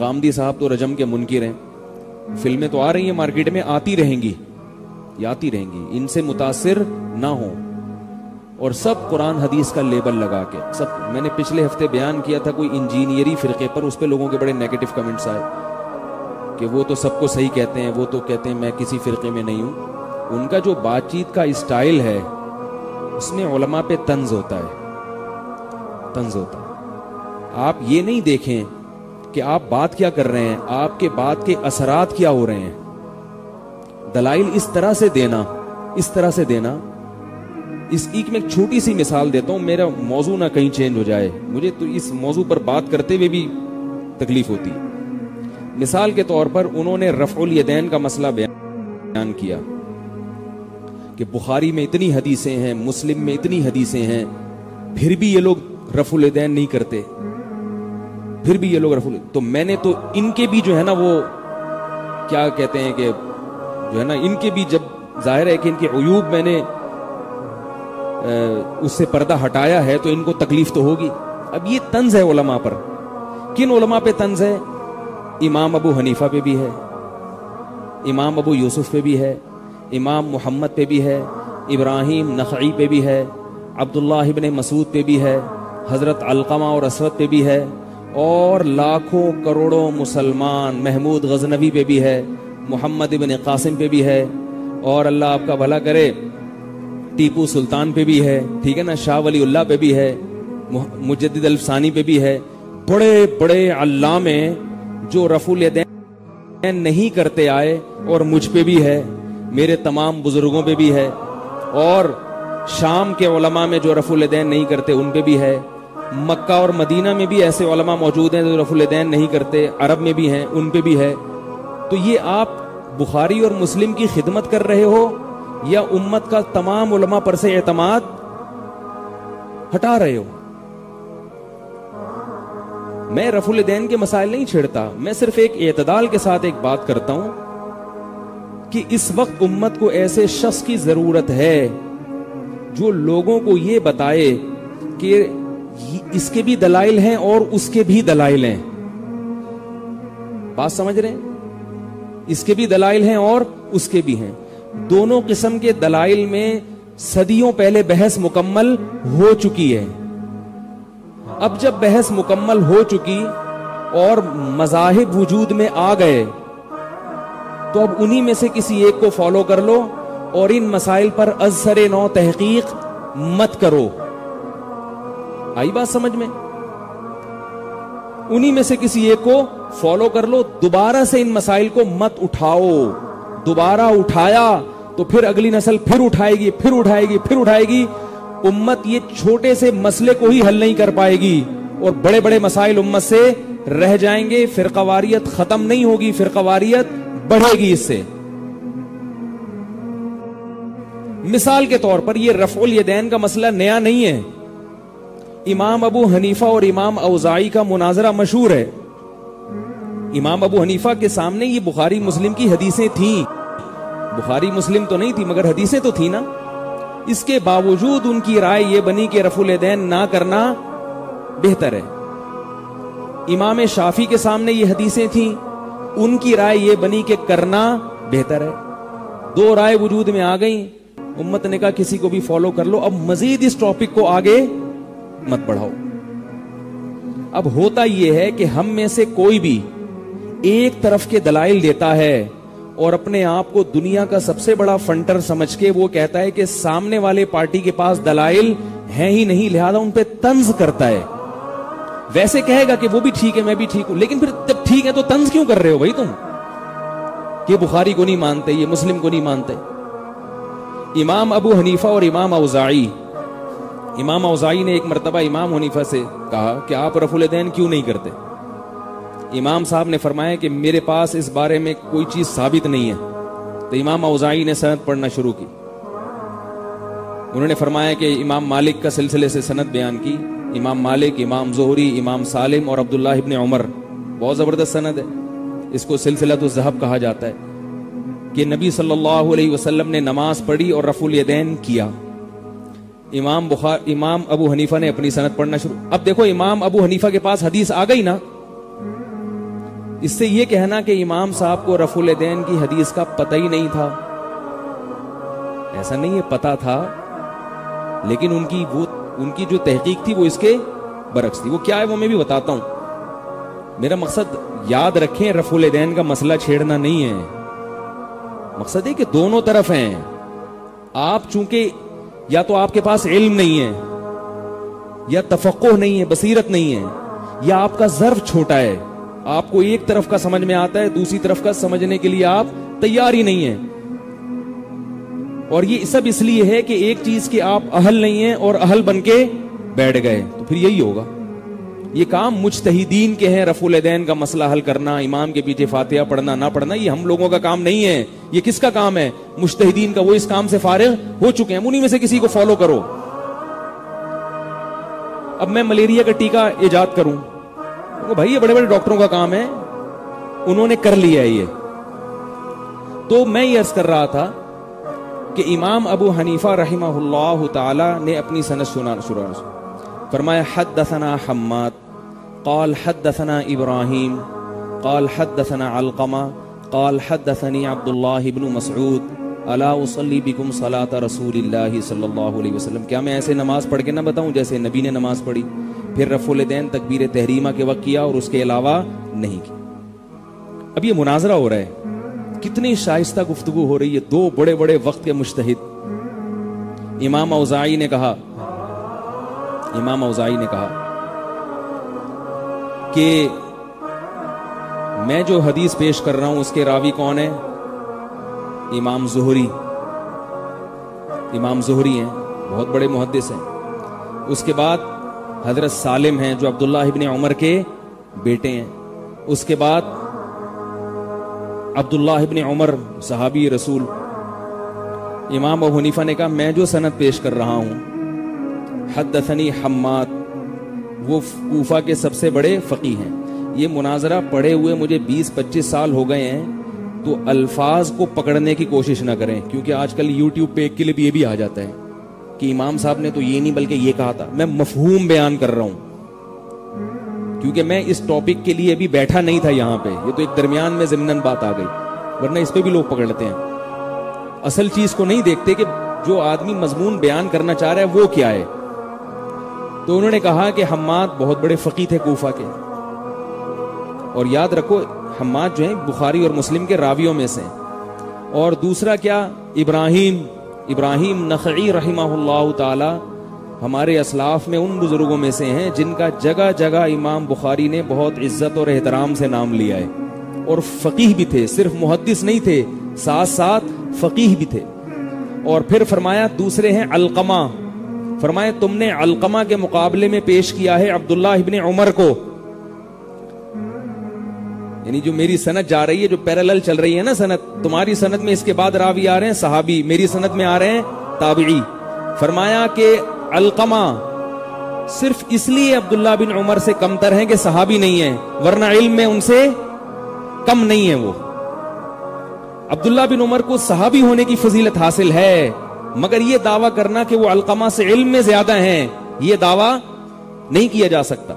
غامدی صاحب تو رجم کے منکر ہیں، فلمیں تو آ رہی ہیں مارکیٹ میں، آتی رہیں گی، یہ آتی رہیں گی، ان سے متاثر نہ ہوں، اور سب قرآن حدیث کا لیبل لگا کے سب. میں نے پچھلے ہفتے بیان کیا تھا کوئی انجینئری فرقے پر، اس پہ لوگوں کے بڑے نیگیٹو کمنٹس آئے کہ وہ تو سب کو صحیح کہتے ہیں، وہ تو کہتے ہیں میں کسی فرقے میں نہیں ہوں. ان کا جو بات چیت کا اسٹائل ہے اس میں علماء پہ طنز ہوتا ہے، طنز ہوتا ہے. آپ یہ نہیں دیکھیں کہ آپ بات کیا کر رہے ہیں، آپ کے بات کے اثرات کیا ہو رہے ہیں. دلائل اس طرح سے دینا، اس طرح سے دینا. اس ایک میں ایک چھوٹی سی مثال دیتا ہوں، میرا موضوع نہ کہیں چینج ہو جائے، مجھے تو اس موضوع پر بات کرتے ہوئے بھی تکلیف ہوتی ہے. مثال کے طور پر انہوں نے رفع الیدین کا مسئلہ بیان کیا کہ بخاری میں اتنی حدیثیں ہیں، مسلم میں اتنی حدیثیں ہیں، پھر بھی یہ لوگ رفع الیدین نہیں کرتے، پھر بھی یہ لوگ رفع الیدین. تو میں نے تو ان کے بھی جو ہے نا وہ کیا کہتے ہیں کہ جو ہے نا ان کے بھی، جب ظاہر ہے کہ ان کے عیوب میں نے اس سے پردہ ہٹایا ہے تو ان کو تکلیف تو ہوگی. اب یہ طنز ہے علماء پر. کن علماء پہ طنز ہے؟ امام ابو حنیفہ پہ بھی ہے، امام ابو یوسف پہ بھی ہے، امام محمد پہ بھی ہے، ابراہیم نخعی پہ بھی ہے، عبداللہ ابن مسعود پہ بھی ہے، حضرت علقمہ اور اسود پہ بھی ہے، اور لاکھوں کروڑوں مسلمان محمود غزنوی پہ بھی ہے، محمد ابن قاسم پہ بھی ہے، اور اللہ آپ کا بھلا کرے ٹیپو سلطان پہ بھی ہے، ٹھیک ہے نا، شاہ ولی اللہ پہ بھی ہے، مجدد الفسانی پہ بھی ہے. بڑے بڑے علامے جو رفع الیدین نہیں کرتے آئے، اور مجھ پہ بھی ہے، میرے تمام بزرگوں پہ بھی ہے، اور شام کے علماء میں جو رفع الیدین نہیں کرتے ان پہ بھی ہے، مکہ اور مدینہ میں بھی ایسے علماء موجود ہیں جو رفع الیدین نہیں کرتے، عرب میں بھی ہیں، ان پہ بھی ہے. تو یہ آپ بخاری اور مسلم کی خدمت کر رہے ہو یا امت کا تمام علماء پر سے اعتماد ہٹا رہے ہو؟ میں رفع الیدین کے مسائل نہیں چھیڑتا، میں صرف ایک اعتدال کے ساتھ ایک بات کرتا ہوں کہ اس وقت امت کو ایسے شخص کی ضرورت ہے جو لوگوں کو یہ بتائے کہ اس کے بھی دلائل ہیں اور اس کے بھی دلائل ہیں. بات سمجھ رہے ہیں؟ اس کے بھی دلائل ہیں اور اس کے بھی ہیں. دونوں قسم کے دلائل میں صدیوں پہلے بحث مکمل ہو چکی ہے. اب جب بحث مکمل ہو چکی اور مذاہب وجود میں آ گئے تو اب انہی میں سے کسی ایک کو فالو کر لو اور ان مسائل پر از سر نو تحقیق مت کرو. آئی بات سمجھ میں؟ انہی میں سے کسی ایک کو فالو کر لو، دوبارہ سے ان مسائل کو مت اٹھاؤ. دوبارہ اٹھایا تو پھر اگلی نسل پھر اٹھائے گی، پھر اٹھائے گی، پھر اٹھائے گی. امت یہ چھوٹے سے مسئلے کو ہی حل نہیں کر پائے گی اور بڑے بڑے مسائل امت سے رہ جائیں گے. فرقہ واریت ختم نہیں ہوگی، فرقہ واریت بڑھے گی اس سے. مثال کے طور پر یہ رفع الیدین کا مسئلہ نیا نہیں ہے. امام ابو حنیفہ اور امام اوزاعی کا مناظرہ مشہور ہے. امام ابو حنیفہ کے سامنے یہ بخاری مسلم کی حدیثیں تھیں، بخاری مسلم تو نہیں تھی مگر حدیثیں تو تھیں نا. اس کے باوجود ان کی رائے یہ بنی کہ رفع الیدین نہ کرنا بہتر ہے. امام شافعی کے سامنے یہ حدیثیں تھیں، ان کی رائے یہ بنی کہ کرنا بہتر ہے. دو رائے وجود میں آ گئیں، امت نے کہا کسی کو بھی فالو کر لو، اب مزید اس ٹاپک کو آگے مت بڑھاؤ. اب ہوتا یہ ہے کہ ہم میں سے کوئی بھی ایک طرف کے دلائل دیتا ہے اور اپنے آپ کو دنیا کا سب سے بڑا فنٹر سمجھ کے وہ کہتا ہے کہ سامنے والے پارٹی کے پاس دلائل ہیں ہی نہیں، لہذا ان پہ طنز کرتا ہے. ویسے کہے گا کہ وہ بھی ٹھیک ہے میں بھی ٹھیک ہوں، لیکن پھر جب ٹھیک ہے تو طنز کیوں کر رہے ہو بھائی تم؟ کہ بخاری کو نہیں مانتے، یہ مسلم کو نہیں مانتے. امام ابو حنیفہ اور امام اوزاعی، امام اوزاعی نے ایک مرتبہ امام حنیفہ سے کہا کہ آپ رفع الیدین کیوں نہیں کرتے؟ امام صاحب نے فرمایا کہ میرے پاس اس بارے میں کوئی چیز ثابت نہیں ہے. تو امام اوزاعی نے سند پڑھنا شروع کی. انہوں نے فرمایا کہ امام مالک کا سلسلے سے سند بیان کی، امام مالک، امام زہری، امام سالم اور عبداللہ ابن عمر. بہت زبردست سند ہے، اس کو سلسلۃ الذہب کہا جاتا ہے کہ نبی صلی اللہ علیہ وسلم نے نماز پڑھی اور رفع الیدین کیا. امام ابو حنیفہ نے اپنی سند پڑھنا شروع. اب دیکھو امام ابو حنیفہ کے پاس حدیث آ گئی نا، اس سے یہ کہنا کہ امام صاحب کو رفع الیدین کی حدیث کا پتہ ہی نہیں تھا، ایسا نہیں ہے، پتہ تھا، لیکن ان کی جو تحقیق تھی وہ اس کے برعکس تھی۔ وہ کیا ہے وہ میں بھی بتاتا ہوں۔ میرا مقصد یاد رکھیں، رفع الیدین کا مسئلہ چھیڑنا نہیں ہے، مقصد ہے کہ دونوں طرف ہیں۔ آپ چونکہ یا تو آپ کے پاس علم نہیں ہے، یا تفقہ نہیں ہے، بصیرت نہیں ہے، یا آپ کا ظرف چھوٹا ہے، آپ کو ایک طرف کا سمجھ میں آتا ہے، دوسری طرف کا سمجھنے کے لیے آپ تیار ہی نہیں ہیں، اور یہ سب اس لیے ہے کہ ایک چیز کے آپ اہل نہیں ہیں اور اہل بن کے بیٹھ گئے، تو پھر یہی ہوگا۔ یہ کام مجتہدین کے ہیں، رفع الیدین کا مسئلہ حل کرنا، امام کے پیچھے فاتحہ پڑھنا نہ پڑھنا، یہ ہم لوگوں کا کام نہیں ہے۔ یہ کس کا کام ہے؟ مجتہدین کا۔ وہ اس کام سے فارغ ہو چکے ہیں، انہی میں سے کسی کو فالو کرو۔ اب میں ملیریا کا ٹیکہ ایجاد کروں، بھائی یہ بڑے بڑے ڈاکٹروں کا کام ہے، انہوں نے کر لیا ہے یہ۔ تو میں یہ عرض کر رہا تھا کہ امام ابو حنیفہ رحمہ اللہ تعالی نے اپنی سند سنا، فرمایا حدثنا حماد قال حدثنا ابراہیم قال حدثنا علقمہ قال حدثني عبد الله بن مسعود الا اصلی بکم صلاۃ رسول اللہ صلی اللہ علیہ وسلم، کیا میں ایسے نماز پڑھ کے نہ بتاؤں جیسے نبی نے نماز پڑھی؟ پھر رفع الیدین تکبیر تحریمہ کے وقت کیا اور اس کے علاوہ نہیں کی۔ اب یہ مناظرہ ہو رہا ہے، کتنی شائستہ گفتگو ہو رہی ہے، دو بڑے بڑے وقت کے مجتہد۔ امام اوزاعی نے کہا کہ میں جو حدیث پیش کر رہا ہوں اس کے راوی کون ہے؟ امام زہری ہیں، بہت بڑے محدث ہیں۔ اس کے بعد حضرت سالم ہیں جو عبداللہ ابن عمر کے بیٹے ہیں۔ اس کے بعد عبداللہ ابن عمر صحابی رسول۔ امام ابو حنیفہ نے کہا میں جو سند پیش کر رہا ہوں حدثنی حماد، وہ کوفہ کے سب سے بڑے فقیہ ہیں۔ یہ مناظرہ پڑھے ہوئے مجھے 20-25 سال ہو گئے ہیں، تو الفاظ کو پکڑنے کی کوشش نہ کریں، کیونکہ آج کل یوٹیوب پہ ایک کلپ یہ بھی آ جاتا ہے کہ امام صاحب نے تو یہ نہیں بلکہ یہ کہا تھا۔ میں مفہوم بیان کر رہا ہوں، کیونکہ میں اس ٹاپک کے لیے ابھی بیٹھا نہیں تھا یہاں پہ، یہ تو ایک درمیان میں ضمناً بات آ گئی، ورنہ اس پہ بھی لوگ پکڑ لیتے ہیں، اصل چیز کو نہیں دیکھتے کہ جو آدمی مضمون بیان کرنا چاہ رہا ہے وہ کیا ہے۔ تو انہوں نے کہا کہ حماد بہت بڑے فقیہ تھے کوفہ کے، اور یاد رکھو حماد جو ہیں بخاری اور مسلم کے راویوں میں سے، اور دوسرا کیا، ابراہیم نخعی رحمہ اللہ تعالی ہمارے اسلاف میں ان بزرگوں میں سے ہیں جن کا جگہ جگہ امام بخاری نے بہت عزت اور احترام سے نام لیا ہے، اور فقیہ بھی تھے، صرف محدث نہیں تھے، ساتھ ساتھ فقیہ بھی تھے۔ اور پھر فرمایا دوسرے ہیں علقمہ، فرمایا تم نے علقمہ کے مقابلے میں پیش کیا ہے عبداللہ ابن عمر کو، یعنی جو میری سند جا رہی ہے، جو پیرالل چل رہی ہے نا سند، تمہاری سند میں اس کے بعد راوی آ رہے ہیں صحابی، میری سند میں آ رہے ہیں تابعی۔ فرمایا کہ علقمہ صرف اس لیے عبداللہ بن عمر سے کمتر ہیں کہ صحابی نہیں ہیں، ورنہ علم میں ان سے کم نہیں ہے۔ وہ عبداللہ بن عمر کو صحابی ہونے کی فضیلت حاصل ہے، مگر یہ دعویٰ کرنا کہ وہ علقمہ سے علم میں زیادہ ہیں، یہ دعویٰ نہیں کیا جا سکتا۔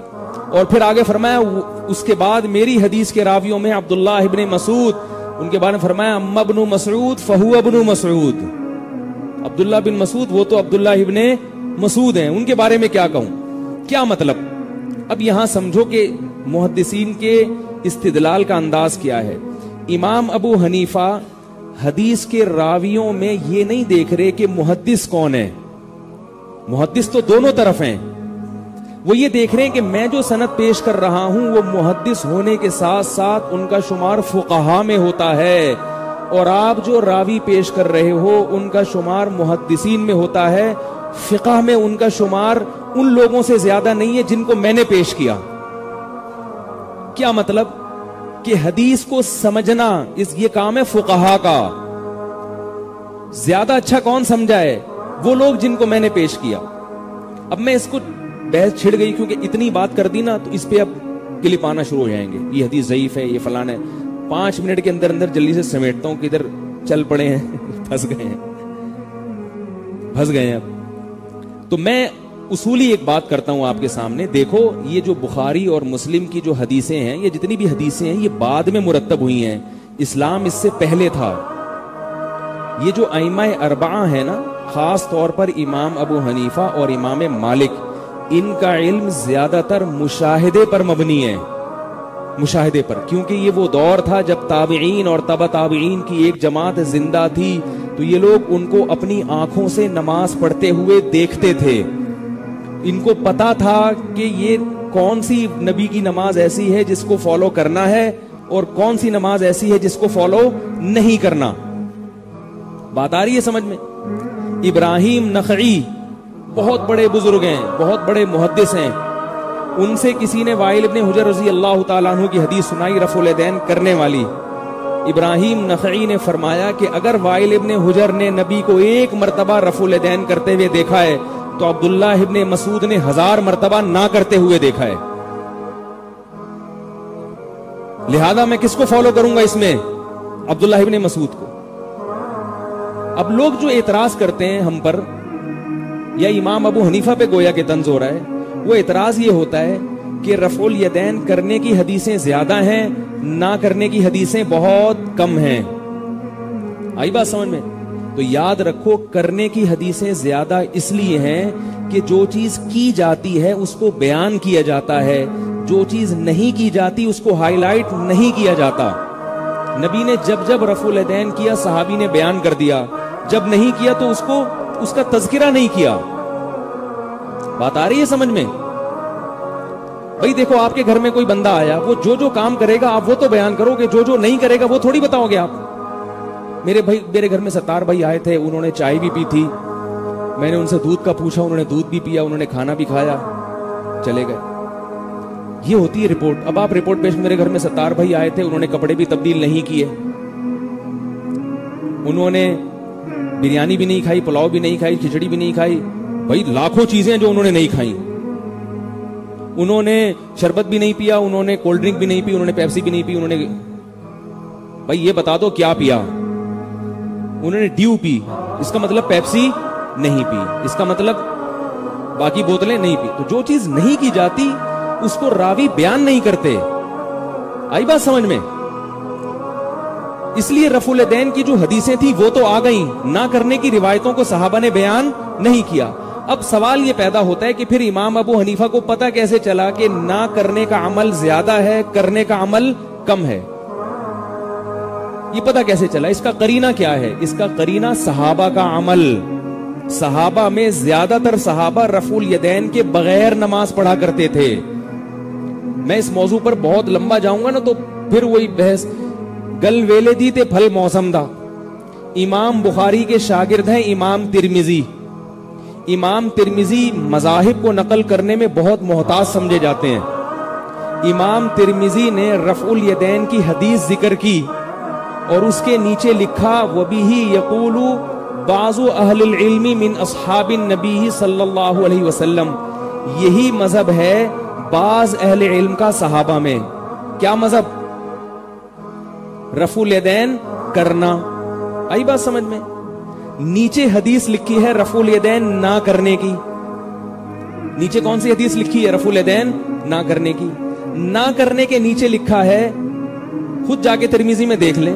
اور پھر آگے فرمایا اس کے بعد میری حدیث کے راویوں میں عبداللہ ابن مسعود، ان کے بارے میں فرمایا اما ابن مسعود فہو ابن مسعود، عبداللہ بن مسعود وہ تو عبداللہ ابن مسعود ہیں، ان کے بارے میں کیا کہوں؟ کیا مطلب؟ اب یہاں سمجھو کہ محدثین کے استدلال کا انداز کیا ہے۔ امام ابو حنیفہ حدیث کے راویوں میں یہ نہیں دیکھ رہے کہ محدث کون ہے، محدث تو دونوں طرف ہیں، وہ یہ دیکھ رہے ہیں کہ میں جو سند پیش کر رہا ہوں وہ محدث ہونے کے ساتھ ساتھ ان کا شمار فقہا میں ہوتا ہے، اور آپ جو راوی پیش کر رہے ہو ان کا شمار محدثین میں ہوتا ہے، فقہ میں ان کا شمار ان لوگوں سے زیادہ نہیں ہے جن کو میں نے پیش کیا۔ کیا مطلب؟ کہ حدیث کو سمجھنا یہ کام ہے فقہا کا، زیادہ اچھا کون سمجھا ہے؟ وہ لوگ جن کو میں نے پیش کیا۔ اب میں اس کو بحث چھڑ گئی کیونکہ اتنی بات کر دی نا، تو اس پہ اب کلپ آنا شروع ہو جائیں گے، یہ حدیث ضعیف ہے، یہ فلان ہے۔ 5 منٹ کے اندر اندر جلدی سے سمیٹتا ہوں کہ ادھر چل پڑے ہیں، پھنس گئے ہیں اب۔ تو میں اصولی ایک بات کرتا ہوں آپ کے سامنے. دیکھو یہ جو بخاری اور مسلم کی جو حدیثیں ہیں, یہ جتنی بھی حدیثیں ہیں یہ بعد میں مرتب ہوئی ہیں, اسلام اس سے پہلے تھا. یہ جو ائمہ اربعہ ہیں نا, خاص طور پر امام ابو حنیفہ اور امام مالک, ان کا علم زیادہ تر مشاہدے پر مبنی ہے, مشاہدے پر, کیونکہ یہ وہ دور تھا جب تابعین اور تبع تابعین کی ایک جماعت زندہ تھی, تو یہ لوگ ان کو اپنی آنکھوں سے نماز پڑھتے ہوئے دیکھتے تھے. ان کو پتا تھا کہ یہ کون سی نبی کی نماز ایسی ہے جس کو فالو کرنا ہے اور کون سی نماز ایسی ہے جس کو فالو نہیں کرنا. بات آ رہی ہے سمجھ میں؟ ابراہیم نخعی بہت بڑے بزرگ ہیں, بہت بڑے محدث ہیں. ان سے کسی نے وائل ابن حجر رضی اللہ تعالیٰ عنہ کی حدیث سنائی رفع الیدین کرنے والی. ابراہیم نخعی نے فرمایا کہ اگر وائل ابن حجر نے نبی کو ایک مرتبہ رفع الیدین کرتے ہوئے دیکھا ہے تو عبداللہ ابن مسعود نے 1000 مرتبہ نہ کرتے ہوئے دیکھا ہے. لہذا میں کس کو فالو کروں گا اس میں؟ عبداللہ ابن مسعود کو. اب لوگ جو اعتراض کرتے ہیں ہم پر, یا امام ابو حنیفہ پہ گویا کہ طنز ہو رہا ہے, وہ اعتراض یہ ہوتا ہے کہ رفع الیدین کرنے کی حدیثیں زیادہ ہیں, نہ کرنے کی حدیثیں بہت کم ہیں. آئی بات سمجھ میں؟ تو یاد رکھو کرنے کی حدیثیں زیادہ اس لیے ہیں کہ جو چیز کی جاتی ہے اس کو بیان کیا جاتا ہے, جو چیز نہیں کی جاتی اس کو ہائی لائٹ نہیں کیا جاتا. نبی نے جب جب رفع الیدین کیا صحابی نے بیان کر دیا, جب نہیں کیا تو اس کا تذکرہ نہیں کیا. بات آ رہی ہے سمجھ میں؟ بھئی دیکھو آپ کے گھر میں کوئی بندہ آیا, وہ جو کام کرے گا آپ وہ تو بیان کرو گے, جو نہیں کرے گا وہ تھوڑی بتاؤ گے آپ. میرے گھر میں ستار بھائی آئے تھے, انہوں نے چائے بھی پی تھی, میں نے ان سے دودھ کا پوچھا, انہوں نے دودھ بھی پیا, انہوں نے کھانا بھی کھایا, چلے گئے. یہ ہوتی ہے رپورٹ. اب آپ رپورٹ پیش, میرے گھر میں ستار بھائی آئے تھے, انہوں نے کپڑے بھی تبدیل نہیں کیے, انہوں نے بریانی بھی نہیں کھائی, پلاؤ بھی نہیں کھائی, کھچڑی بھی نہیں کھائی. بھائی لاکھوں چیزیں جو انہوں نے نہیں کھائیں. انہوں نے شربت بھی نہیں پیا, انہوں نے کولڈ ڈرنک بھی نہیں پی, انہوں نے پیپسی بھی نہیں پی, انہوں نے بھائی یہ بتا دو کیا پیا؟ انہوں نے ڈیو پی, اس کا مطلب پیپسی نہیں پی, اس کا مطلب باقی بوتلیں نہیں پی. تو جو چیز نہیں کی جاتی اس کو راوی بیان نہیں کرتے. آئی بات سمجھ میں؟ اس لیے رفع الیدین کی جو حدیثیں تھی وہ تو آ گئیں, نہ کرنے کی روایتوں کو صحابہ نے بیان نہیں کیا. اب سوال یہ پیدا ہوتا ہے کہ پھر امام ابو حنیفہ کو پتہ کیسے چلا کہ نہ کرنے کا عمل زیادہ ہے, کرنے کا عمل کم ہے؟ یہ پتہ کیسے چلا؟ اس کا قرینہ کیا ہے؟ اس کا قرینہ صحابہ کا عمل. صحابہ میں زیادہ تر صحابہ رفع الیدین کے بغیر نماز پڑھا کرتے تھے. میں اس موضوع پر بہت لمبا جاؤں گا نا تو پھر وہی بحث. گل ویلے دی تے پھل موسم دا. امام بخاری کے شاگرد ہیں امام ترمذی. امام ترمذی مذاہب کو نقل کرنے میں بہت محتاط سمجھے جاتے ہیں. امام ترمذی نے رفع الیدین کی حدیث ذکر کی اور اس کے نیچے لکھا وَبِهِ يَقُولُ بَعْضُ أَهْلِ الْعِلْمِ مِنْ أَصْحَابِ النَّبِيِّ صلی اللہ علیہ وسلم. یہی مذہب ہے بعض اہل علم کا صحابہ میں. کیا مذہب؟ رفع الیدین کرنا. آئی بات سمجھ میں؟ نیچے حدیث لکھی ہے رفع الیدین نہ کرنے کی. نیچے کون سی حدیث لکھی ہے رفع الیدین نہ کرنے کی؟ نہ کرنے کے نیچے لکھا ہے, خود جا کے ترمذی میں دیکھ لیں,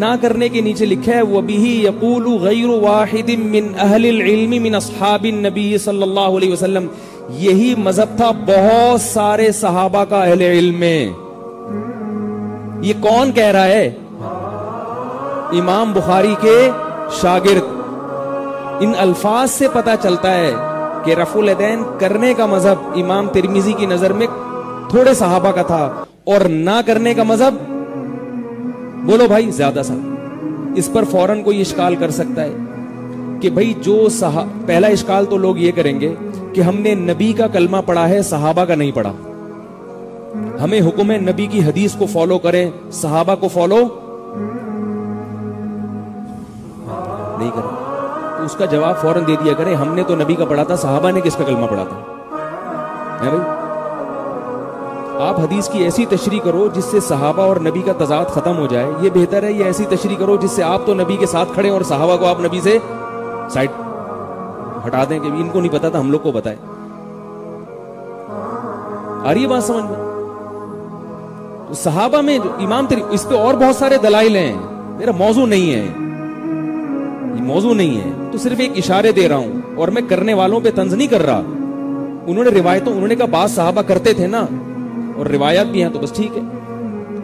نہ کرنے کے نیچے لکھا ہے وَبِهِ يَقُولُ غَيْرُ وَاحِدٍ مِّنْ أَهْلِ الْعِلْمِ مِنْ أَصْحَابِ النَّبِيِّ صلی اللہ علیہ وسلم. یہی مذہب تھا بہت سارے صحابہ کا اہل علم میں. یہ کون کہہ رہا ہے؟ امام بخاری کے شاگرد. ان الفاظ سے پتہ چلتا ہے کہ رفع الیدین کرنے کا مذہب امام ترمذی کی نظر میں تھوڑے صحابہ کا تھا اور نہ کرنے کا مذہب بولو بھائی زیادہ سا. اس پر فوراً کوئی اشکال کر سکتا ہے کہ بھائی جو پہلا اشکال تو لوگ یہ کریں گے کہ ہم نے نبی کا کلمہ پڑھا ہے صحابہ کا نہیں پڑھا, ہمیں حکم ہے نبی کی حدیث کو فالو کریں, صحابہ کو فالو نہیں کریں. تو اس کا جواب فوراً دے دیا کریں ہم نے تو نبی کا پڑھا تھا, صحابہ نے کس کا کلمہ پڑھا تھا؟ ہے بھائی آپ حدیث کی ایسی تشریح کرو جس سے صحابہ اور نبی کا تضاد ختم ہو جائے, یہ بہتر ہے. یہ ایسی تشریح کرو جس سے آپ تو نبی کے ساتھ کھڑے اور صحابہ کو آپ نبی سے سائڈ ہٹا دیں کہ ان کو نہیں پتا تھا ہم لوگ کو بتائے. آ رہی ہے بات سمجھ میں؟ تو صحابہ میں امام اس پہ اور بہت سارے دلائل ہیں، میرا موضوع نہیں ہے، یہ موضوع نہیں ہے، تو صرف ایک اشارے دے رہا ہوں، اور میں کرنے والوں پہ طنز نہیں کر رہا. انہوں نے روایتوں، انہوں نے کہا بعض صحابہ کرتے تھے نا، اور روایات بھی ہیں تو بس ٹھیک ہے.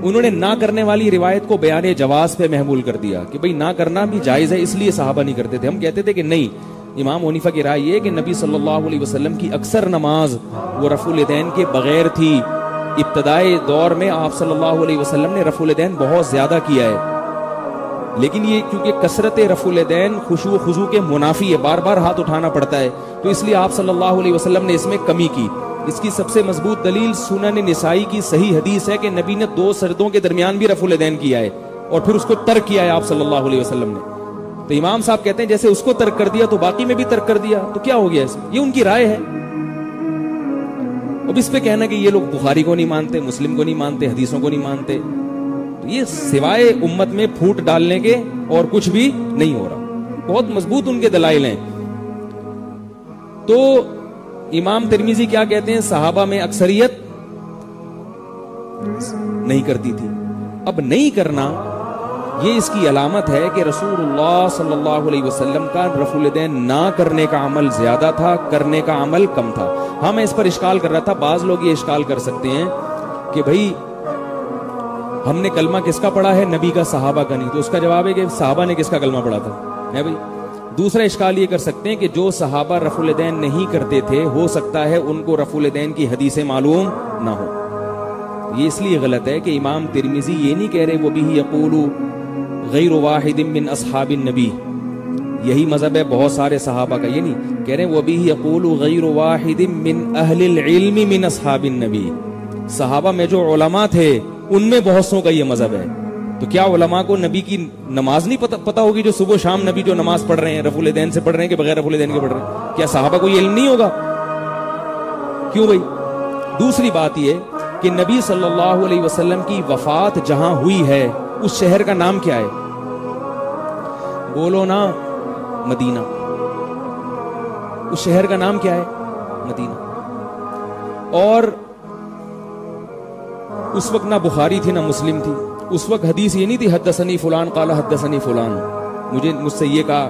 انہوں نے نہ کرنے والی روایت کو بیان جواز پہ محمول کر دیا کہ بھئی نہ کرنا بھی جائز ہے، اس لیے صحابہ نہیں کرتے تھے. ہم کہتے تھے کہ نہیں، امام حنیفہ کی رائے یہ کہ نبی صلی اللہ علیہ وسلم کی اکثر نماز وہ رفع الیدین کے بغیر تھی. ابتدائی دور میں آپ صلی اللہ علیہ وسلم نے رفع الیدین بہت زیادہ کیا ہے، لیکن یہ کیونکہ کثرت رفع الیدین خشوع و خضوع کے منافی ہے، بار بار ہاتھ اٹھانا پڑتا ہے، تو اس لیے آپ صلی اللہ علیہ وسلم نے اس میں کمی کی. اس کی سب سے مضبوط دلیل سنن نسائی کی صحیح حدیث ہے کہ نبی نے 2 سجدوں کے درمیان بھی رفع الیدین کیا ہے اور پھر اس کو ترک کیا ہے آپ صلی اللہ علیہ وسلم نے. تو امام صاحب کہتے ہیں جیسے اس کو ترک کر دیا تو باقی میں بھی ترک کر دیا، تو کیا ہو گیا اس میں؟ یہ ان کی رائے ہے. اب اس پہ کہنا کہ یہ لوگ بخاری کو نہیں مانتے، مسلم کو نہیں مانتے، حدیثوں کو نہیں مانتے، تو یہ سوائے امت میں پھوٹ ڈالنے کے اور کچھ بھی نہیں ہو رہا. بہت مضبوط ان کے دلائل ہیں. تو امام ترمذی کیا کہتے ہیں؟ صحابہ میں اکثریت نہیں کرتی تھی. اب نہیں کرنا یہ اس کی علامت ہے کہ رسول اللہ صلی اللہ علیہ وسلم کا رفع الیدین نہ کرنے کا عمل زیادہ تھا، کرنے کا عمل کم تھا. ہاں میں اس پر اشکال کر رہا تھا، بعض لوگ یہ اشکال کر سکتے ہیں کہ بھائی ہم نے کلمہ کس کا پڑھا ہے؟ نبی کا، صحابہ کا نہیں. تو اس کا جواب ہے کہ صحابہ نے کس کا کلمہ پڑھا تھا ہے بھائی. دوسرا اشکال یہ کر سکتے ہیں کہ جو صحابہ رفع الیدین نہیں کرتے تھے ہو سکتا ہے ان کو رفع الیدین کی حدیثیں معلوم نہ ہو. یہ اس لیے غلط ہے کہ امام ترمذی یہ نہیں کہہ رہے وہ بھی یقول غیر واحد من اصحاب النبی، یہی مذہب ہے بہت سارے صحابہ کا، یہ نہیں کہہ رہے وہ بھی یقول غیر واحد من اہل العلم من اصحاب النبی. صحابہ میں جو علماء تھے ان میں بہت سوں کا یہ مذہب ہے. تو کیا علماء کو نبی کی نماز نہیں پتہ ہوگی جو صبح شام نبی جو نماز پڑھ رہے ہیں رفع الیدین سے پڑھ رہے ہیں کہ بغیر رفع الیدین کے پڑھ رہے ہیں؟ کیا صحابہ کو یہ علم نہیں ہوگا؟ کیوں بھائی؟ دوسری بات یہ کہ نبی صلی اللہ علیہ وسلم کی وفات جہاں ہوئی ہے اس شہر کا نام کیا ہے؟ بولو نا. مدینہ. اس شہر کا نام کیا ہے؟ مدینہ. اور اس وقت نہ بخاری تھی نہ مسلم تھی. اس وقت حدیث یہ نہیں تھی حدثنی فلان قال حدثنی فلان، مجھ سے یہ کہا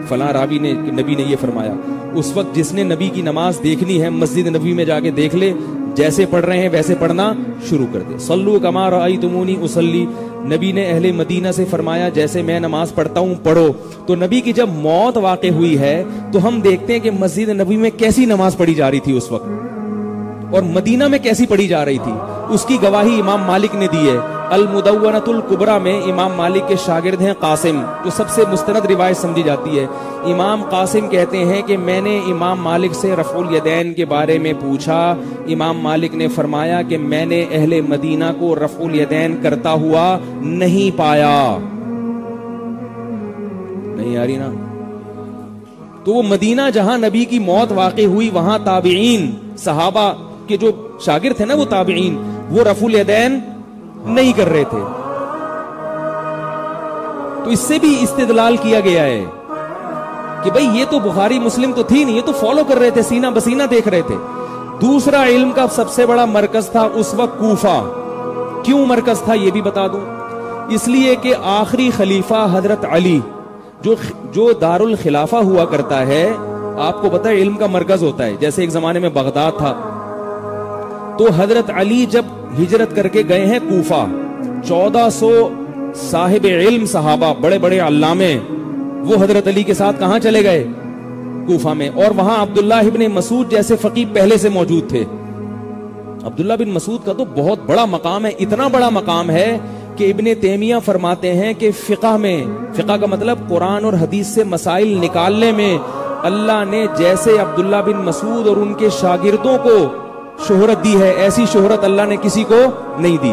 فلاں راوی نے کہ نبی نے یہ فرمایا. اس وقت جس نے نبی کی نماز دیکھنی ہے مسجد نبوی میں جا کے دیکھ لے، جیسے پڑھ رہے ہیں ویسے پڑھنا شروع کر دے. صلو کما رأیتمونی اصلی، نبی نے اہل مدینہ سے فرمایا جیسے میں نماز پڑھتا ہوں پڑھو. تو نبی کی جب موت واقع ہوئی ہے تو ہم دیکھتے ہیں کہ مسجد نبوی میں کیسی نماز پڑھی جا رہی تھی اس وقت اور مدینہ میں کیسی پڑھی جا رہی تھی. اس کی گواہی امام مالک نے دی ہے. المدونۃ الکبریٰ میں امام مالک کے شاگرد ہیں قاسم، جو سب سے مستند روایت سمجھی جاتی ہے. امام قاسم کہتے ہیں کہ میں نے امام مالک سے رفع الیدین کے بارے میں پوچھا، امام مالک نے فرمایا کہ میں نے اہل مدینہ کو رفع الیدین کرتا ہوا نہیں پایا. نہیں آ رہی نا؟ تو وہ مدینہ جہاں نبی کی موت واقع ہوئی وہاں تابعین، صحابہ کے جو شاگرد تھے نا وہ تابعین، وہ رفع الیدین نہیں کر رہے تھے. تو اس سے بھی استدلال کیا گیا ہے کہ بھئی یہ تو بخاری مسلم تو تھی نہیں، یہ تو فالو کر رہے تھے، سینہ بسینہ دیکھ رہے تھے. دوسرا علم کا سب سے بڑا مرکز تھا اس وقت کوفہ. کیوں مرکز تھا یہ بھی بتا دوں. اس لیے کہ آخری خلیفہ حضرت علی جو دار الخلافہ ہوا کرتا ہے، آپ کو پتہ ہے علم کا مرکز ہوتا ہے. جیسے ایک زمانے میں بغداد تھا، تو حضرت علی جب ہجرت کر کے گئے ہیں کوفہ، 1400 صاحب علم صحابہ بڑے بڑے علامے وہ حضرت علی کے ساتھ کہاں چلے گئے؟ کوفہ میں. اور وہاں عبداللہ ابن مسعود جیسے فقیہ پہلے سے موجود تھے. عبداللہ بن مسعود کا تو بہت بڑا مقام ہے، اتنا بڑا مقام ہے کہ ابن تیمیہ فرماتے ہیں کہ فقہ کا مطلب قرآن اور حدیث سے مسائل نکالنے میں اللہ نے جیسے عبداللہ بن مسعود اور ان کے شاگردوں کو شہرت دی ہے، ایسی شہرت اللہ نے کسی کو نہیں دی.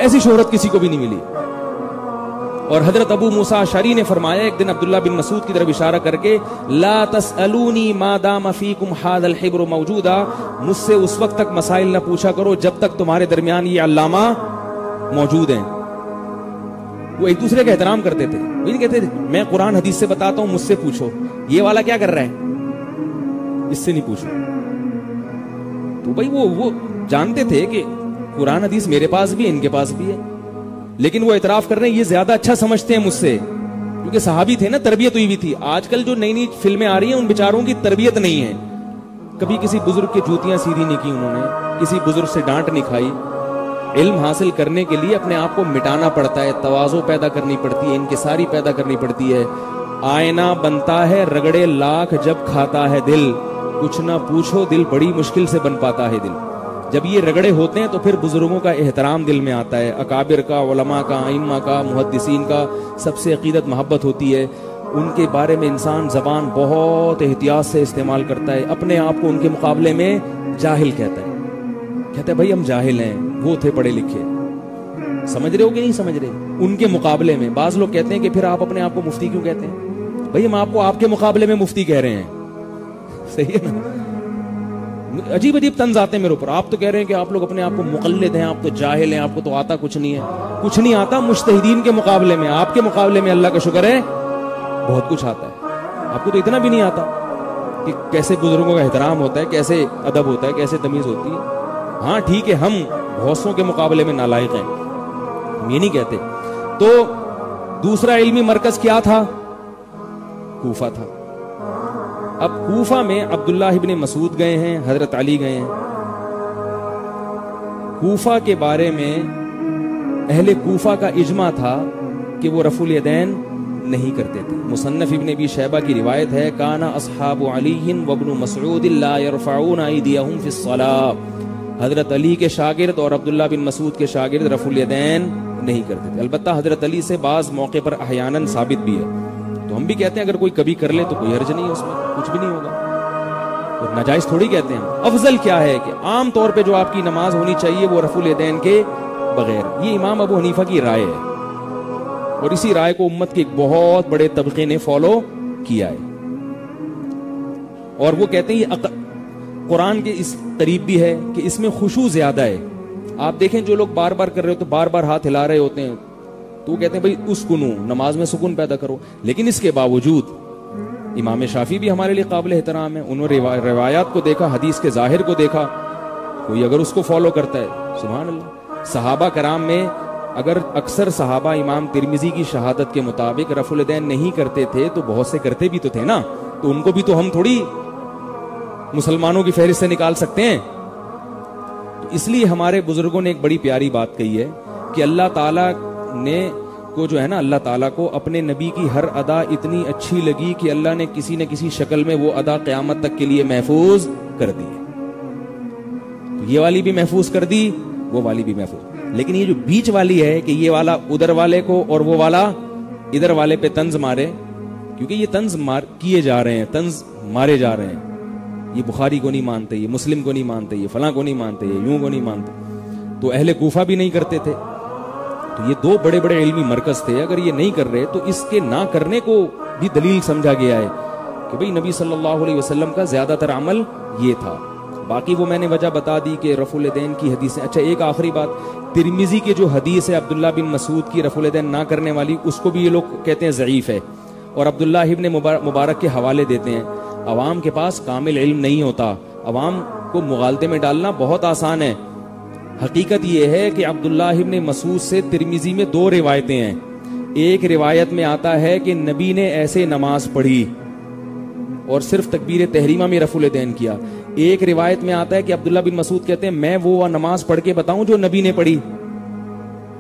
ایسی شہرت کسی کو بھی نہیں ملی. اور حضرت ابو موسیٰ اشعری نے فرمایا ایک دن عبداللہ بن مسعود کی طرف اشارہ کر کے، لا تسألونی ما دام فیکم ھذا الحبر موجودا، مجھ سے اس وقت تک مسائل نہ پوچھا کرو جب تک تمہارے درمیان یہ علامہ موجود ہیں. وہ ایک دوسرے کا احترام کرتے تھے. وہ نہیں کہتے تھے میں قرآن حدیث سے بتاتا ہوں مجھ سے پوچھو، یہ والا کیا کر رہا ہے اس سے نہیں پوچھو. تو بھائی وہ جانتے تھے کہ قرآن حدیث میرے پاس بھی ہے، ان کے پاس بھی ہے، لیکن وہ اعتراف کر رہے ہیں یہ زیادہ اچھا سمجھتے ہیں مجھ سے، کیونکہ صحابی تھے نا، تربیت ہوئی بھی تھی. آج کل جو نئی نئی فلمیں آ رہی ہیں ان بیچاروں کی تربیت نہیں ہے، کبھی کسی بزرگ کی جوتیاں سیدھی نہیں کی انہوں نے، کسی بزرگ سے ڈانٹ نہیں کھائی. علم حاصل کرنے کے لیے اپنے آپ کو مٹانا پڑتا ہے، تواضع پیدا کرنی پڑتی ہے، انکساری پیدا کرنی پڑتی ہے. آئینہ بنتا ہے رگڑے لاکھ جب کھاتا ہے دل، کچھ نہ پوچھو دل بڑی مشکل سے بن پاتا ہے دل. جب یہ رگڑے ہوتے ہیں تو پھر بزرگوں کا احترام دل میں آتا ہے، اکابر کا، علماء کا، ائمہ کا، محدثین کا، سب سے عقیدت محبت ہوتی ہے. ان کے بارے میں انسان زبان بہت احتیاط سے استعمال کرتا ہے، اپنے آپ کو ان کے مقابلے میں جاہل کہتا ہے بھائی ہم جاہل ہیں، وہ تھے پڑھے لکھے. سمجھ رہے ہو کہ نہیں سمجھ رہے؟ ان کے مقابلے میں بعض لوگ کہتے ہیں کہ پھر آپ اپنے آپ کو مفتی کیوں کہتے ہیں؟ بھائی ہم آپ کو آپ کے مقابلے میں مفتی کہہ رہے ہیں، صحیح ہے نا؟ عجیب عجیب طنز آتے ہیں میرے اوپر. آپ تو کہہ رہے ہیں کہ آپ لوگ اپنے آپ کو مقلد ہیں، آپ تو جاہل ہیں، آپ کو تو آتا کچھ نہیں ہے. کچھ نہیں آتا مجتہدین کے مقابلے میں، آپ کے مقابلے میں اللہ کا شکر ہے بہت کچھ آتا ہے. آپ کو تو اتنا بھی نہیں آتا کہ کیسے بزرگوں کا احترام ہوتا ہے، کیسے ادب ہوتا ہے، کیسے تمیز ہوتی ہے. ہاں ٹھیک ہے ہم بہتوں کے مقابلے میں نالائق ہیں، ہم یہ نہیں کہتے. تو دوسرا علمی مرکز کیا تھا؟ کوفہ تھا. اب کوفہ میں عبداللہ ابن مسعود گئے ہیں، حضرت علی گئے ہیں. کوفہ کے بارے میں اہل کوفہ کا اجماع تھا کہ وہ رفع الیدین نہیں کرتے تھے. مصنف ابن ابی شیبہ کی روایت ہے کان اصحاب علی وابن مسعود لا يرفعون ایدیہم فی الصلاۃ. حضرت علی کے شاگرد اور عبداللہ بن مسعود کے شاگرد رفع الیدین نہیں کرتے تھے. البتہ حضرت علی سے بعض موقع پر احیاناً ثابت بھی ہے، تو ہم بھی کہتے ہیں اگر کوئی کبھی کر لے تو کوئی حرج نہیں ہے، اس میں کچھ بھی نہیں ہوگا. تو ناجائز تھوڑی کہتے ہیں. افضل کیا ہے کہ عام طور پہ جو آپ کی نماز ہونی چاہیے وہ رفع الیدین کے بغیر. یہ امام ابو حنیفہ کی رائے ہے، اور اسی رائے کو امت کے ایک بہت بڑے طبقے نے فالو کیا ہے. اور وہ کہتے ہیں یہ قرآن کے اس قریب بھی ہے کہ اس میں خشوع زیادہ ہے. آپ دیکھیں جو لوگ بار بار کر رہے ہو تو بار بار ہاتھ ہلا رہے ہوتے ہیں، تو وہ کہتے ہیں بھائی اسکنو، نماز میں سکون پیدا کرو. لیکن اس کے باوجود امام شافعی بھی ہمارے لیے قابل احترام ہے. انہوں نے روایات کو دیکھا، حدیث کے ظاہر کو دیکھا، کوئی اگر اس کو فالو کرتا ہے سبحان اللہ. صحابہ کرام میں اگر اکثر صحابہ امام ترمذی کی شہادت کے مطابق رفع الیدین نہیں کرتے تھے تو بہت سے کرتے بھی تو تھے نا، تو ان کو بھی تو ہم تھوڑی مسلمانوں کی فہرست سے نکال سکتے ہیں. تو اس لیے ہمارے بزرگوں نے ایک بڑی پیاری بات کہی ہے کہ اللہ تعالیٰ نے کو جو ہے نا، اللہ تعالیٰ کو اپنے نبی کی ہر ادا اتنی اچھی لگی کہ اللہ نے کسی نہ کسی شکل میں وہ ادا قیامت تک کے لیے محفوظ کر دی. یہ والی بھی محفوظ کر دی، وہ والی بھی محفوظ. لیکن یہ جو بیچ والی ہے کہ یہ والا ادھر والے کو اور وہ والا ادھر والے پہ طنز مارے، کیونکہ یہ طنز کیے جا رہے ہیں، طنز مارے جا رہے ہیں. یہ بخاری کو نہیں مانتے، یہ مسلم کو نہیں مانتے، یہ فلاں کو نہیں مانتے، یہ یوں کو نہیں مانتے. تو اہل کوفہ بھی نہیں کرتے تھے. تو یہ دو بڑے بڑے علمی مرکز تھے. اگر یہ نہیں کر رہے تو اس کے نہ کرنے کو بھی دلیل سمجھا گیا ہے کہ بھئی نبی صلی اللہ علیہ وسلم کا زیادہ تر عمل یہ تھا. باقی وہ میں نے وجہ بتا دی کہ رفع الیدین کی حدیثیں. اچھا ایک آخری بات، ترمذی کے جو حدیث ہے عبداللہ بن مسعود کی رفع الیدین نہ کرنے والی، اس کو بھی یہ لوگ کہتے ہیں ضعیف ہے، اور عبداللہ ابن مبارک کے حوالے دیتے ہیں. عوام کے پاس کامل علم نہیں ہوتا، عوام کو مغالطے میں ڈالنا بہت آسان ہے. حقیقت یہ ہے کہ عبداللہ ابن مسعود سے ترمذی میں دو روایتیں ہیں. ایک روایت میں آتا ہے کہ نبی نے ایسے نماز پڑھی اور صرف تکبیر تحریمہ میں رفع الیدین کیا. ایک روایت میں آتا ہے کہ عبداللہ بن مسعود کہتے ہیں میں وہ نماز پڑھ کے بتاؤں جو نبی نے پڑھی،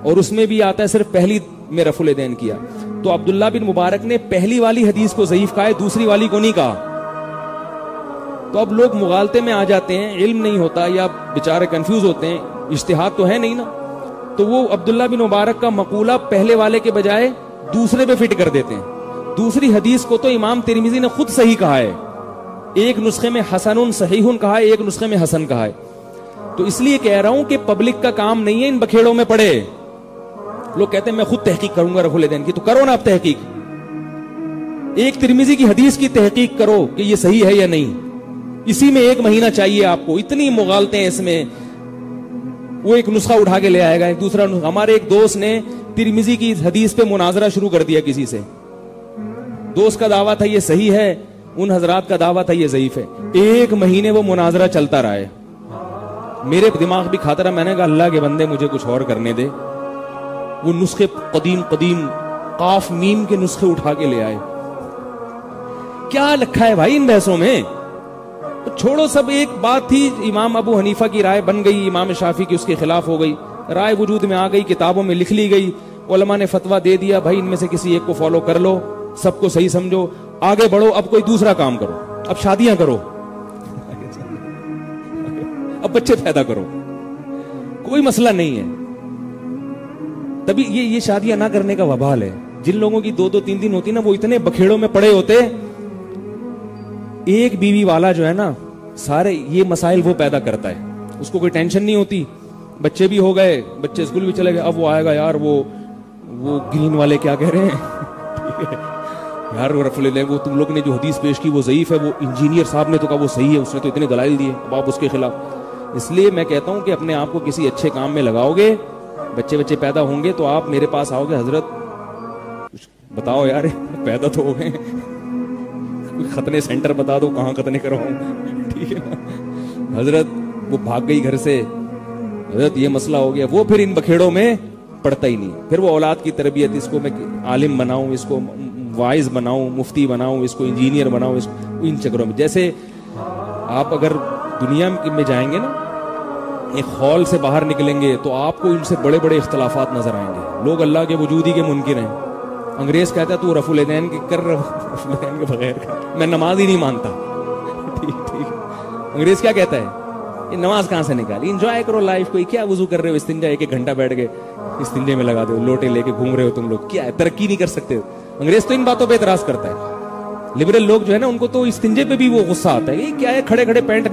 اور اس میں بھی آتا ہے صرف پہلی میں رفع الیدین کیا. تو عبداللہ بن مبارک نے پہلی والی حدیث کو ضعیف کہا ہے، دوسری والی کو نہیں کہا. تو اب لوگ مغالطے میں آ جاتے ہیں، علم نہیں ہوتا یا بیچارے کنفیوز ہوتے ہیں، اجتہاد تو ہے نہیں نا، تو وہ عبداللہ بن مبارک کا مقولہ پہلے والے کے بجائے دوسرے پہ فٹ کر دیتے ہیں. دوسری حدیث کو تو امام ترمذی نے خود صحیح کہا ہے، ایک نسخے میں حسن صحیح کہا ہے، ایک نسخے میں حسن کہا ہے. تو اس لیے کہہ رہا ہوں کہ پبلک کا کام نہیں ہے ان بکھیڑوں میں پڑے. لوگ کہتے ہیں میں خود تحقیق کروں گا رفع الیدین کی، تو کرو نا آپ تحقیق. ایک ترمذی کی حدیث کی تحقیق کرو کہ یہ صحیح ہے یا نہیں. اسی میں 1 مہینہ چاہیے آپ کو، اتنی مغالطے ہیں اس میں. وہ ایک نسخہ اٹھا کے لے آئے گا، ایک دوسرا نسخہ. ہمارے ایک دوست نے ترمذی کی حدیث پہ مناظرہ شروع کر دیا کسی سے. دوست کا دعویٰ تھا یہ صحیح ہے، ان حضرات کا دعویٰ تھا یہ ضعیف ہے. 1 مہینے وہ مناظرہ چلتا رہا ہے. میرے دماغ بھی کھاتا رہا. میں نے کہا اللہ کے بندے مجھے کچھ اور کرنے دے. وہ نسخے قدیم قاف میم کے نسخے اٹھا کے لے آئے. کیا لکھا ہے بھائی ان بحثوں میں؟ چھوڑو سب. ایک بات تھی, امام ابو حنیفہ کی رائے بن گئی, امام شافعی کی اس کے خلاف ہو گئی, رائے وجود میں آ گئی, کتابوں میں لکھ لی گئی, علماء نے فتویٰ دے دیا, بھائی ان میں سے کسی ایک کو فالو کر لو, سب کو صحیح سمجھو, آگے بڑھو, اب کوئی دوسرا کام کرو, اب شادیاں کرو, اب بچے پیدا کرو, کوئی مسئلہ نہیں ہے. تبھی یہ شادیاں نہ کرنے کا وبال ہے. جن لوگوں کی 2-2 3 ہوتی نا, وہ اتنے بکھیڑوں میں پڑے ہوتے. ایک بیوی والا جو ہے نا, سارے یہ مسائل وہ پیدا کرتا ہے, اس کو کوئی ٹینشن نہیں ہوتی. بچے بھی ہو گئے, بچے اسکول بھی چلے گئے, اب وہ آئے گا یار وہ گرین والے کیا کہہ رہے ہیں یار وہ رفل لے, وہ تم لوگ نے جو حدیث پیش کی وہ ضعیف ہے, وہ انجینئر صاحب نے تو کہا وہ صحیح ہے, اس نے تو اتنے دلائل دیے, اب آپ اس کے خلاف. اس لیے میں کہتا ہوں کہ اپنے آپ کو کسی اچھے کام میں لگاؤ گے, بچے پیدا ہوں گے تو آپ میرے پاس آؤ گے, حضرت کچھ بتاؤ یار, پیدا تو ہو گئے, ختنے سینٹر بتا دو کہاں ختنے کرواؤں, ٹھیک ہے نا حضرت. وہ بھاگ گئی گھر سے, حضرت یہ مسئلہ ہو گیا. وہ پھر ان بکھیڑوں میں پڑتا ہی نہیں. پھر وہ اولاد کی تربیت, اس کو میں عالم بناؤں, اس کو وائز بناؤں, مفتی بناؤں, اس کو انجینئر بناؤں, اس کو ان چکروں میں. جیسے آپ اگر دنیا میں جائیں گے نا, ایک ہال سے باہر نکلیں گے تو آپ کو ان سے بڑے بڑے اختلافات نظر آئیں گے. لوگ اللہ کے وجود ہی کے منکر ہیں. انگریز کہتا ہے تو رفع الیدین کر, رفع الیدین کے بغیر میں نماز ہی نہیں مانتا. ٹھیک انگریز کیا کہتا ہے, یہ نماز کہاں سے نکالی, انجوائے کرو لائف, کوئی کیا وضو کر رہے ہو, استنجا 1 گھنٹہ بیٹھ کے استنجے میں لگا دو, لوٹے لے کے گھوم رہے ہو تم لوگ, کیا ہے ترقی نہیں کر سکتے. انگریز تو ان باتوں پہ اعتراض کرتا ہے. لبرل لوگ جو ہے نا, ان کو تو استنجے پہ بھی وہ غصہ آتا ہے, یہ کیا ہے, کھڑے کھڑے پینٹ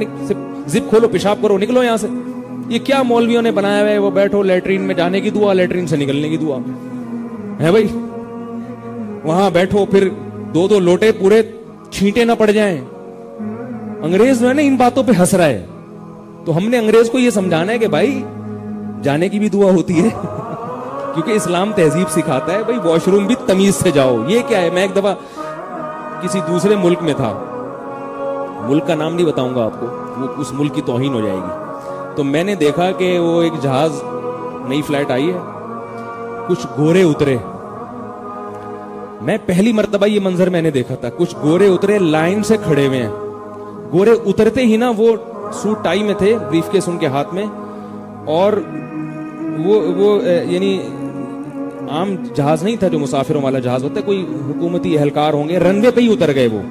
زپ کھولو, پیشاب کرو, نکلو یہاں سے. یہ کیا مولویوں نے بنایا ہوا ہے, وہ بیٹھو لیٹرین میں جانے کی دعا, لیٹرین سے نکلنے کی دعا ہے بھائی. وہاں بیٹھو, پھر 2 لوٹے پورے چھینٹے نہ پڑ جائیں. انگریز جو ہے نا ان باتوں پہ ہنس رہا ہے. تو ہم نے انگریز کو یہ سمجھانا ہے کہ بھائی جانے کی بھی دعا ہوتی ہے کیونکہ اسلام تہذیب سکھاتا ہے, بھائی واش روم بھی تمیز سے جاؤ. یہ کیا ہے, میں ایک دفعہ کسی دوسرے ملک میں تھا, ملک کا نام نہیں بتاؤں گا آپ کو, وہ اس ملک کی توہین ہو جائے گی. تو میں نے دیکھا کہ وہ ایک جہاز, نئی فلائٹ آئی ہے, کچھ گورے اترے. میں پہلی مرتبہ یہ منظر میں نے دیکھا تھا. کچھ گورے اترے, لائن سے کھڑے ہوئے ہیں. گورے اترتے ہی نا وہ سوٹ ٹائی میں تھے, بریف کیس ان کے ہاتھ میں, اور وہ یعنی عام جہاز نہیں تھا جو مسافروں والا جہاز ہوتا ہے, کوئی حکومتی اہلکار ہوں گے. رن وے پہ ہی اتر گئے. وہ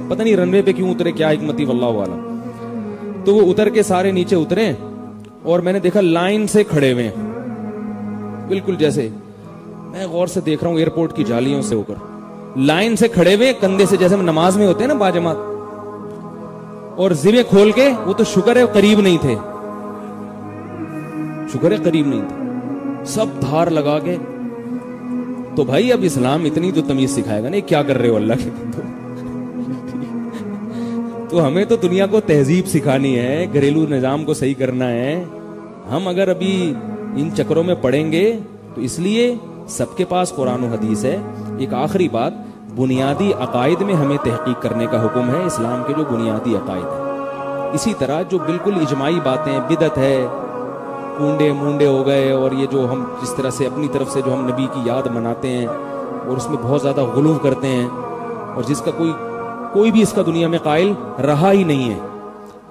پتہ نہیں رن وے پہ کیوں اترے, کیا حکمتی واللہ والا. تو وہ اتر کے سارے نیچے اترے, اور میں نے دیکھا لائن سے کھڑے ہوئے ہیں, بالکل جیسے میں غور سے دیکھ رہا ہوں ایئرپورٹ کی جالیوں سے ہو کر, لائن سے کھڑے ہوئے کندھے سے, جیسے نماز میں ہوتے ہیں نا باجماعت, اور زبیں کھول کے. وہ تو شکر ہے قریب نہیں تھے, شکر ہے قریب نہیں تھے, سب دھار لگا کے. تو بھائی اب اسلام اتنی تو تمیز سکھائے گا نہیں, کیا کر رہے ہو اللہ کے. تو ہمیں تو دنیا کو تہذیب سکھانی ہے, گھریلو نظام کو صحیح کرنا ہے. ہم اگر ابھی ان چکروں میں پڑیں گے تو اس لیے سب کے پاس قرآن و حدیث ہے. ایک آخری بات, بنیادی عقائد میں ہمیں تحقیق کرنے کا حکم ہے, اسلام کے جو بنیادی عقائد ہیں. اسی طرح جو بالکل اجماعی باتیں, بدعت ہے, کنڈے مونڈے ہو گئے, اور یہ جو ہم جس طرح سے اپنی طرف سے جو ہم نبی کی یاد مناتے ہیں اور اس میں بہت زیادہ غلو کرتے ہیں, اور جس کا کوئی بھی اس کا دنیا میں قائل رہا ہی نہیں ہے,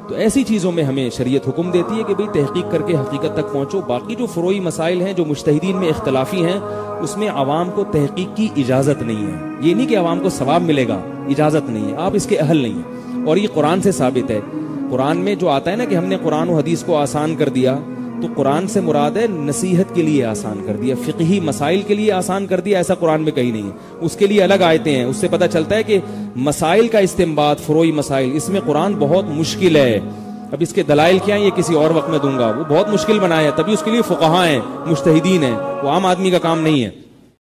تو ایسی چیزوں میں ہمیں شریعت حکم دیتی ہے کہ بھئی تحقیق کر کے حقیقت تک پہنچو. باقی جو فروعی مسائل ہیں جو مجتہدین میں اختلافی ہیں, اس میں عوام کو تحقیق کی اجازت نہیں ہے. یہ نہیں کہ عوام کو ثواب ملے گا, اجازت نہیں ہے, آپ اس کے اہل نہیں ہیں. اور یہ قرآن سے ثابت ہے. قرآن میں جو آتا ہے نا کہ ہم نے قرآن و حدیث کو آسان کر دیا, تو قرآن سے مراد ہے نصیحت کے لیے آسان کر دیا, فقہی مسائل کے لیے آسان کر دیا, ایسا قرآن میں کہیں نہیں ہے. اس کے لیے الگ آیتیں ہیں. اس سے پتہ چلتا ہے کہ مسائل کا استنباط, فروعی مسائل, اس میں قرآن بہت مشکل ہے. اب اس کے دلائل کیا ہیں یہ کسی اور وقت میں دوں گا, وہ بہت مشکل بنایا ہے, تبھی اس کے لیے فقہاء ہیں, مجتہدین ہیں, وہ عام آدمی کا کام نہیں ہے.